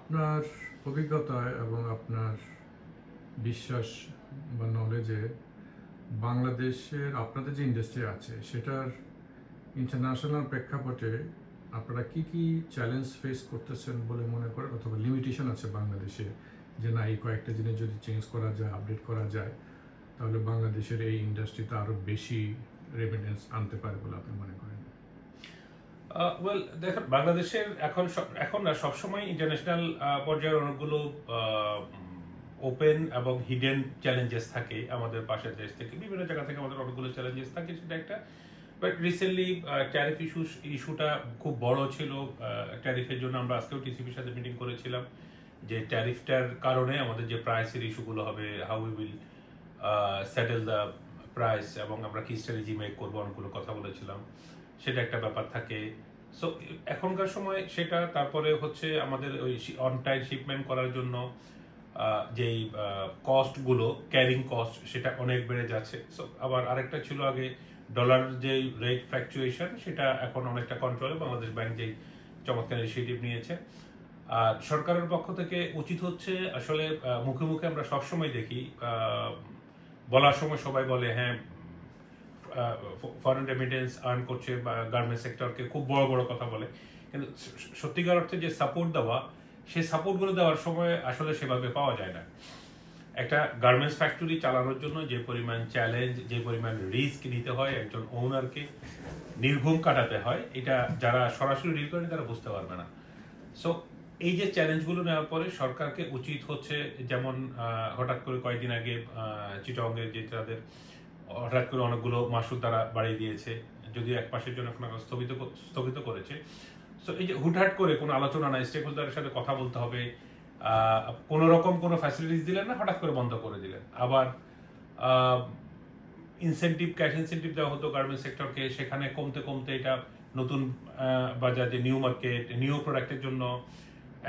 আপনার অভিজ্ঞতায় এবং আপনার বিশ্বাস বা নলেজে বাংলাদেশের আপনাদের যে ইন্ডাস্ট্রি আছে সেটার ইন্টারন্যাশনাল প্রেক্ষাপটে আপনারা কি কি চ্যালেঞ্জ ফেস করতেছেন বলে মনে করেন, অথবা লিমিটেশন আছে বাংলাদেশে যে না এই কয়েকটা জিনিস যদি চেঞ্জ করা যায়, আপডেট করা যায়, তাহলে বাংলাদেশের এই ইন্ডাস্ট্রিতে আরও বেশি রেমিটেন্স আনতে পারে বলে আপনি মনে করেন? ওয়েল দেখেন, বাংলাদেশের এখন না সবসময় ইন্টারন্যাশনাল পর্যায়ের অনেকগুলো ওপেন এবং হিডেন চ্যালেঞ্জেস থাকে। আমাদের পাশের দেশ থেকে বিভিন্ন জায়গা থেকে আমাদের অনেকগুলো চ্যালেঞ্জেস থাকে, সেটা একটা। বাট রিসেন্টলি ট্যারিফ ইস্যুটা খুব বড় ছিল। ট্যারিফের জন্য আমরা আজকেও টিসিপির সাথে মিটিং করেছিলাম যে ট্যারিফটার কারণে আমাদের যে প্রাইসের ইস্যুগুলো হবে, how we will settle the price, এবং আমরা কি স্ট্র্যাটেজি মেক করবো, অনেকগুলো কথা বলেছিলাম। সেটা একটা ব্যাপার থাকে। সো এখনকার সময় সেটা, তারপরে হচ্ছে আমাদের ওই অন টাইম শিপমেন্ট করার জন্য যেই কস্টগুলো, ক্যারিং কস্ট, সেটা অনেক বেড়ে যাচ্ছে। সো আবার আরেকটা ছিল আগে ডলার যে রেট ফ্ল্যাকচুয়েশন, সেটা এখন অনেকটা কন্ট্রোলে বাংলাদেশ ব্যাংক যেই চমৎকার ইনিশিয়েটিভ নিয়েছে। আর সরকারের পক্ষ থেকে উচিত হচ্ছে আসলে মুখে মুখে আমরা সবসময় দেখি, বলার সময় সবাই বলে হ্যাঁ ফরেন রেমিটেন্স আর্ন করছে বা গার্মেন্টস সেক্টরকে খুব বড় বড় কথা বলে, কিন্তু সত্যিকার অর্থে যে সাপোর্ট দেওয়া, সেই সাপোর্টগুলো দেওয়ার সময় আসলে সেভাবে পাওয়া যায় না। একটা গার্মেন্টস ফ্যাক্টরি চালানোর জন্য যে পরিমাণ চ্যালেঞ্জ, যে পরিমাণ রিস্ক নিতে হয়, একজন ওনারকে নির্ঘুম কাটাতে হয়, এটা যারা সরাসরি ডিল করেন তারা বুঝতে পারবে না। সো এই যে চ্যালেঞ্জগুলো নেওয়ার পরে সরকারকে উচিত হচ্ছে, যেমন হঠাৎ করে কয়েকদিন আগে চিটাগংয়ের যে তাদের হঠাৎ করে অনেকগুলো মাসুল তারা বাড়িয়ে দিয়েছে, যদিও এক মাসের জন্য এখন স্থগিত করেছে। সো এই যে হুটহাট করে কোনো আলোচনা নাই, স্টেক হোল্ডারের সাথে কথা বলতে হবে, কোনো রকম কোনো ফ্যাসিলিটিস দিলেন না, হঠাৎ করে বন্ধ করে দিলেন। আবার ইনসেন্টিভ, ক্যাশ ইনসেন্টিভ দেওয়া হতো গার্মেন্টস সেক্টরকে, সেখানে কমতে কমতে এটা নতুন বাজার, যে নিউ মার্কেট, নিউ প্রোডাক্টের জন্য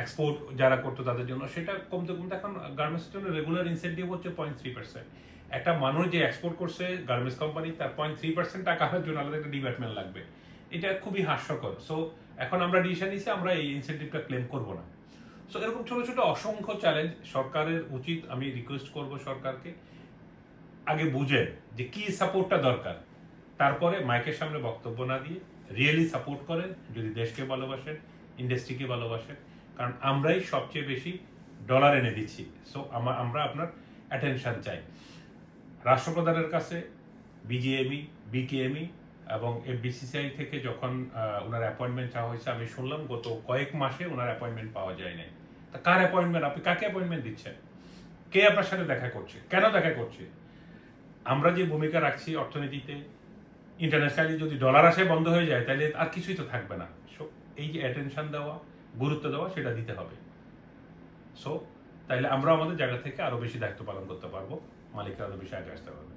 এক্সপোর্ট যারা করতো তাদের জন্য, সেটা কমতে কমতে এখন গার্মেন্টসের জন্য রেগুলার ইনসেন্টিভ হচ্ছে 0.3%। একটা মানুষ যে এক্সপোর্ট করছে গার্মেন্টস কোম্পানি, তার 0.3% টাকা হওয়ার জন্য আলাদা একটা ডিপার্টমেন্ট লাগবে। এটা খুবই হাস্যকর। সো এখন আমরা ডিসিশন নিয়েছি, আমরা এই ইনসেন্টিভটা ক্লেম করবো না। সো এরকম ছোট ছোট অসংখ্য চ্যালেঞ্জ। সরকারের উচিত, আমি রিকোয়েস্ট করব সরকারকে, আগে বুঝেন যে কি সাপোর্টটা দরকার, তারপরে মাইকের সামনে বক্তব্য না দিয়ে রিয়েলি সাপোর্ট করেন, যদি দেশকে ভালোবাসেন, ইন্ডাস্ট্রিকে ভালোবাসেন। কারণ আমরাই সবচেয়ে বেশি ডলার এনে দিচ্ছি। সো আমরা আপনার অ্যাটেনশন চাই। রাষ্ট্রপ্রধানের কাছে বিজিএমই, বিকেএমই এবং এফবিসিসিআই থেকে যখন ওনার অ্যাপয়েন্টমেন্ট চাওয়া হয়েছে, আমি শুনলাম গত কয়েক মাসে ওনার অ্যাপয়েন্টমেন্ট পাওয়া যায় নাই। তা কার অ্যাপয়েন্টমেন্ট? আপনি কাকে অ্যাপয়েন্টমেন্ট দিচ্ছেন? কে আপনার সাথে দেখা করছে? কেন দেখা করছে? আমরা যে ভূমিকা রাখছি অর্থনীতিতে, ইন্টারন্যাশনালি যদি ডলার আসে বন্ধ হয়ে যায়, তাহলে আর কিছুই তো থাকবে না। সো এই যে অ্যাটেনশন দেওয়া, গুরুত্ব দেওয়া, সেটা দিতে হবে। সো তাইলে আমরা আমাদের জায়গা থেকে আরো বেশি দায়িত্ব পালন করতে পারবো, মালিকরা আরো বেশি আগে আসতে পারবে।